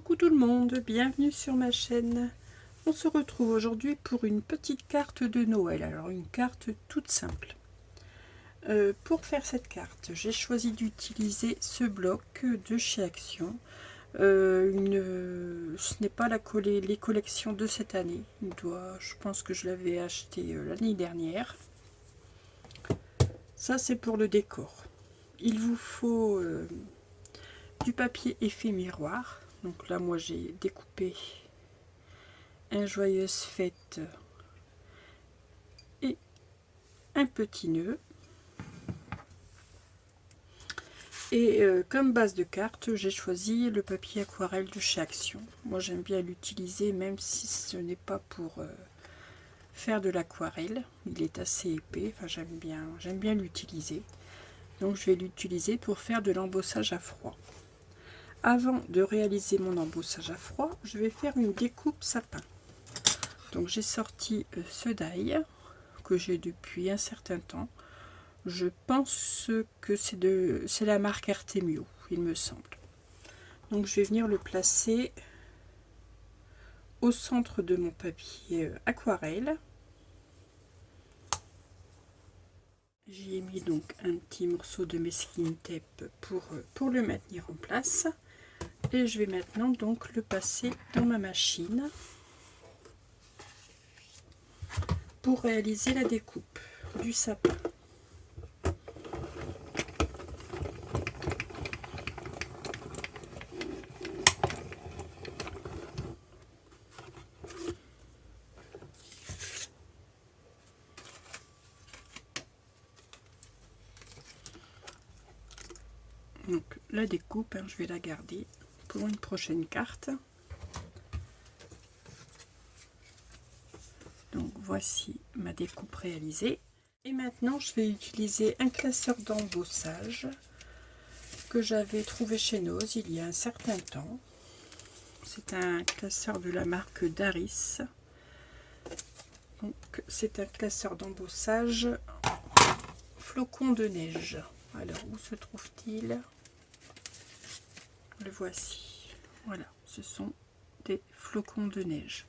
Coucou tout le monde, bienvenue sur ma chaîne. On se retrouve aujourd'hui pour une petite carte de Noël. Alors une carte toute simple. Pour faire cette carte, j'ai choisi d'utiliser ce bloc de chez Action. Ce n'est pas les collections de cette année. Je pense que je l'avais acheté l'année dernière. Ça c'est pour le décor. Il vous faut du papier effet miroir. Donc là moi j'ai découpé un joyeuse fête et un petit nœud. Et comme base de carte, j'ai choisi le papier aquarelle de chez Action. Moi j'aime bien l'utiliser même si ce n'est pas pour faire de l'aquarelle. Il est assez épais, enfin j'aime bien l'utiliser. Donc je vais l'utiliser pour faire de l'embossage à froid. Avant de réaliser mon embossage à froid, je vais faire une découpe sapin. Donc j'ai sorti ce die que j'ai depuis un certain temps. Je pense que c'est la marque Artemio, il me semble. Donc je vais venir le placer au centre de mon papier aquarelle. J'y ai mis donc un petit morceau de messeling tape pour le maintenir en place. Et je vais maintenant donc le passer dans ma machine pour réaliser la découpe du sapin. Donc la découpe, je vais la garder pour une prochaine carte. Donc voici ma découpe réalisée. Et maintenant je vais utiliser un classeur d'embossage que j'avais trouvé chez Noz il y a un certain temps. C'est un classeur de la marque Daris. Donc c'est un classeur d'embossage flocon de neige. Alors où se trouve-t-il? Le voici. Voilà, ce sont des flocons de neige.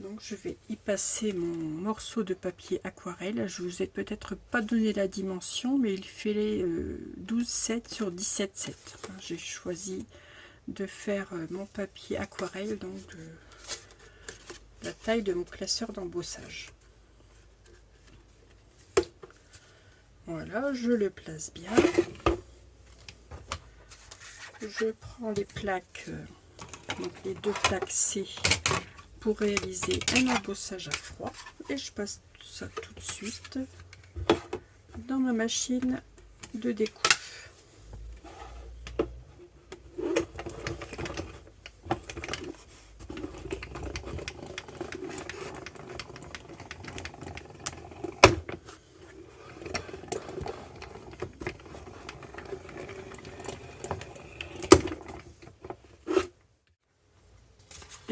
Donc je vais y passer mon morceau de papier aquarelle. Je vous ai peut-être pas donné la dimension, mais il fait les 12,7 sur 17,7. J'ai choisi de faire mon papier aquarelle, donc de la taille de mon classeur d'embossage. Voilà, je le place bien. Je prends les plaques, donc les deux plaques C, pour réaliser un embossage à froid, et je passe ça tout de suite dans ma machine de découpe.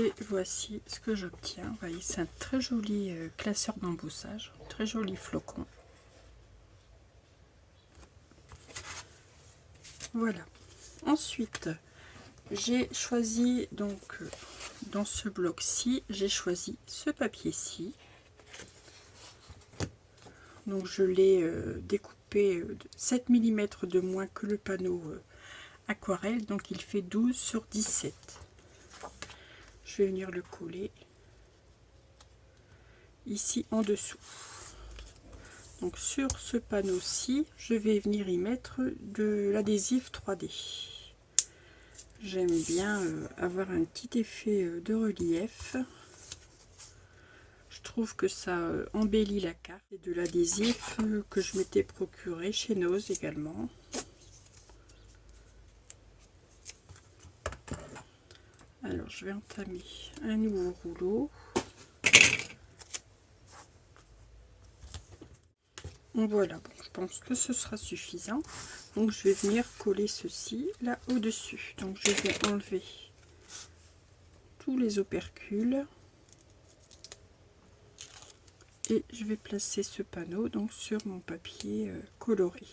Et voici ce que j'obtiens. Vous voyez, c'est un très joli classeur d'embossage, très joli flocon. Voilà. Ensuite, j'ai choisi donc dans ce bloc-ci, j'ai choisi ce papier-ci. Donc je l'ai découpé de 7 mm de moins que le panneau aquarelle, donc il fait 12 sur 17. Je vais venir le coller ici en dessous. Donc sur ce panneau-ci, je vais venir y mettre de l'adhésif 3D. J'aime bien avoir un petit effet de relief. Je trouve que ça embellit la carte. Et de l'adhésif que je m'étais procuré chez Noz également. Alors je vais entamer un nouveau rouleau. Voilà, bon, je pense que ce sera suffisant. Donc je vais venir coller ceci là au-dessus. Donc je vais enlever tous les opercules. Et je vais placer ce panneau donc sur mon papier coloré.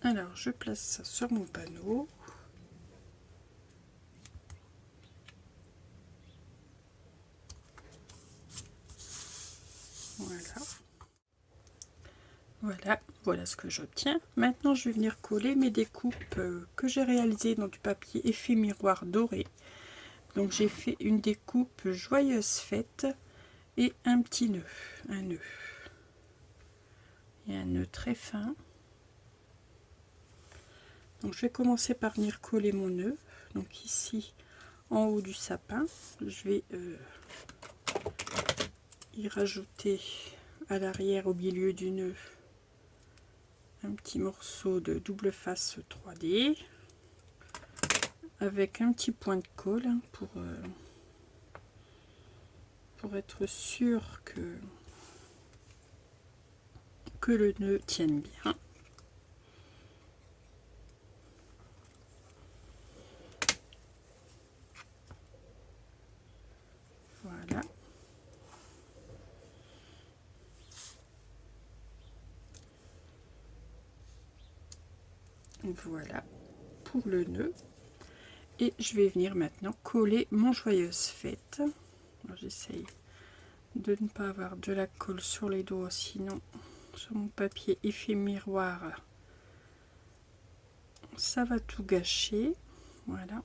Alors je place ça sur mon panneau. Voilà, voilà ce que j'obtiens. Maintenant, je vais venir coller mes découpes que j'ai réalisées dans du papier effet miroir doré. Donc, j'ai fait une découpe joyeuse fête et un petit nœud, un nœud. Et un nœud très fin. Donc, je vais commencer par venir coller mon nœud. Donc, ici, en haut du sapin, je vais y rajouter à l'arrière, au milieu du nœud, un petit morceau de double face 3D avec un petit point de colle pour être sûr que le nœud tienne bien. Voilà. Voilà pour le nœud. Et je vais venir maintenant coller mon joyeuse fête. J'essaye de ne pas avoir de la colle sur les doigts, sinon sur mon papier effet miroir ça va tout gâcher. Voilà.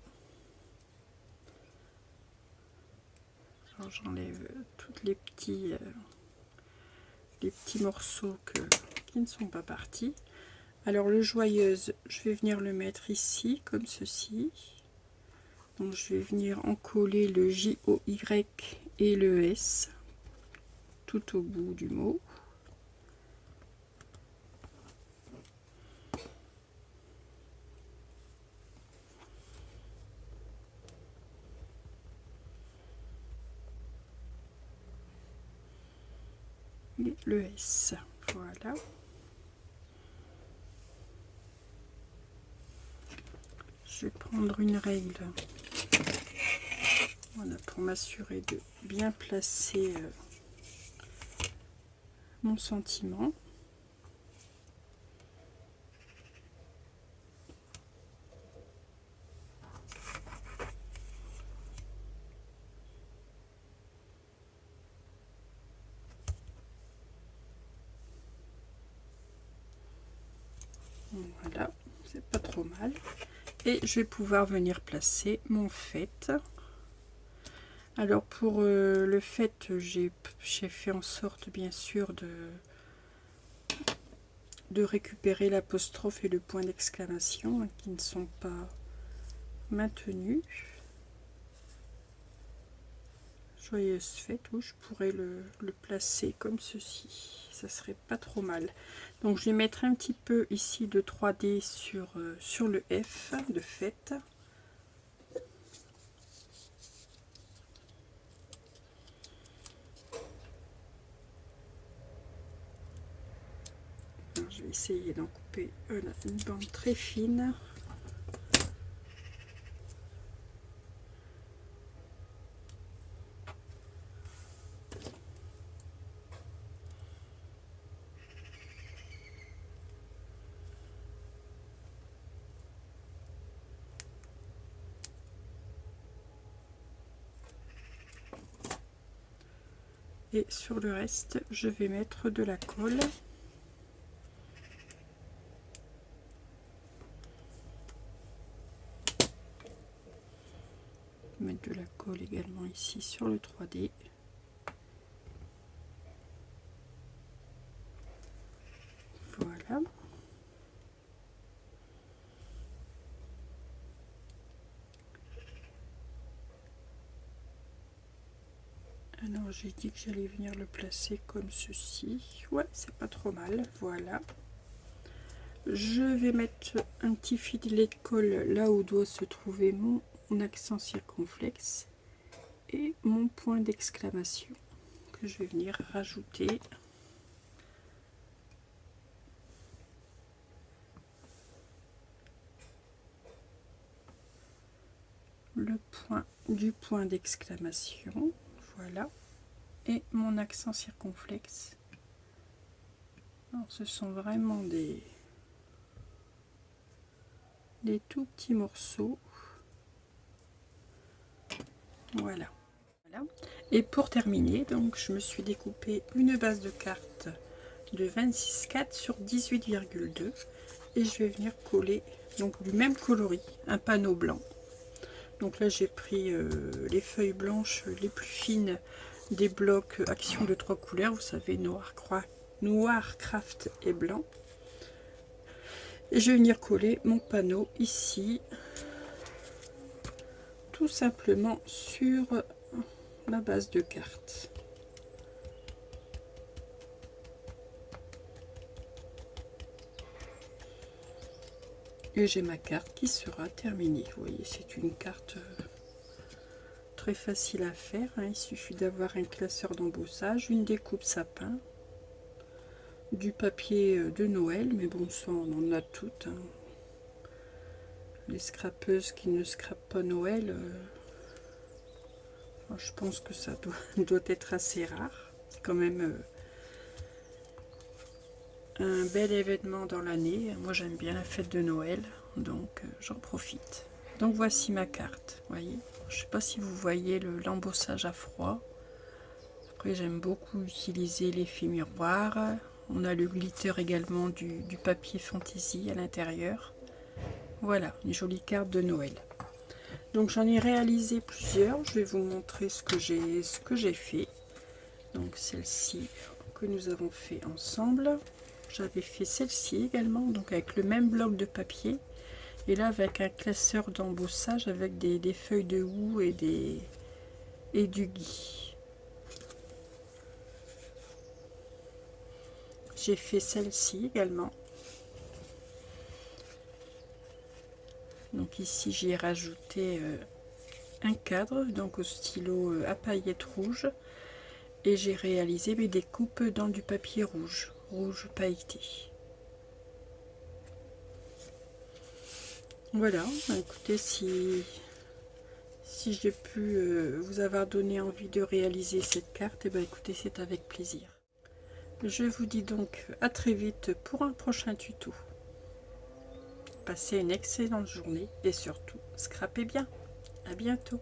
J'enlève tous les petits morceaux qui ne sont pas partis. Alors le joyeuse, je vais venir le mettre ici comme ceci. Donc je vais venir en coller le J-O-Y et le S tout au bout du mot. Et le S, voilà. Je vais prendre une règle, voilà, pour m'assurer de bien placer mon sentiment. Voilà, c'est pas trop mal. Et je vais pouvoir venir placer mon fête. Alors pour le fait, j'ai fait en sorte bien sûr de récupérer l'apostrophe et le point d'exclamation hein, qui ne sont pas maintenus. Joyeuse fête, où je pourrais le placer comme ceci, ça serait pas trop mal. Donc je vais mettre un petit peu ici de 3D sur le F de fête. Alors, je vais essayer d'en couper une bande très fine. Et sur le reste, je vais mettre de la colle. Mettre de la colle également ici sur le 3D. Voilà. Alors j'ai dit que j'allais venir le placer comme ceci. Ouais, c'est pas trop mal. Voilà. Je vais mettre un petit filet de colle là où doit se trouver mon accent circonflexe et mon point d'exclamation que je vais venir rajouter. Le point du point d'exclamation, voilà, et mon accent circonflexe. Alors, ce sont vraiment des tout petits morceaux. Voilà. Et pour terminer, donc je me suis découpé une base de cartes de 26,4 sur 18,2 et je vais venir coller donc du même coloris, un panneau blanc. Donc là j'ai pris les feuilles blanches les plus fines des blocs Action de 3 couleurs, vous savez, noir, craft et blanc. Et je vais venir coller mon panneau ici, tout simplement sur ma base de carte. Et j'ai ma carte qui sera terminée. Vous voyez, c'est une carte très facile à faire, hein. Il suffit d'avoir un classeur d'embossage, une découpe sapin, du papier de Noël, mais bon, ça on en a toutes, hein. Les scrapeuses qui ne scrapent pas Noël, je pense que ça doit être assez rare. C'est quand même un bel événement dans l'année. Moi j'aime bien la fête de Noël, donc j'en profite. Donc voici ma carte, voyez. Je ne sais pas si vous voyez l'embossage à froid. Après j'aime beaucoup utiliser l'effet miroir. On a le glitter également du papier fantaisie à l'intérieur. Voilà, une jolie carte de Noël. Donc j'en ai réalisé plusieurs. Je vais vous montrer ce que j'ai fait. Donc celle-ci que nous avons fait ensemble. J'avais fait celle-ci également, donc avec le même bloc de papier. Et là avec un classeur d'embossage avec des feuilles de houx et du gui. J'ai fait celle-ci également. Donc ici j'ai rajouté un cadre donc au stylo à paillettes rouges et j'ai réalisé mes découpes dans du papier rouge pailleté. Voilà, écoutez, si j'ai pu vous avoir donné envie de réaliser cette carte, et ben écoutez, c'est avec plaisir. Je vous dis donc à très vite pour un prochain tuto. Passez une excellente journée et surtout, scrapez bien. À bientôt.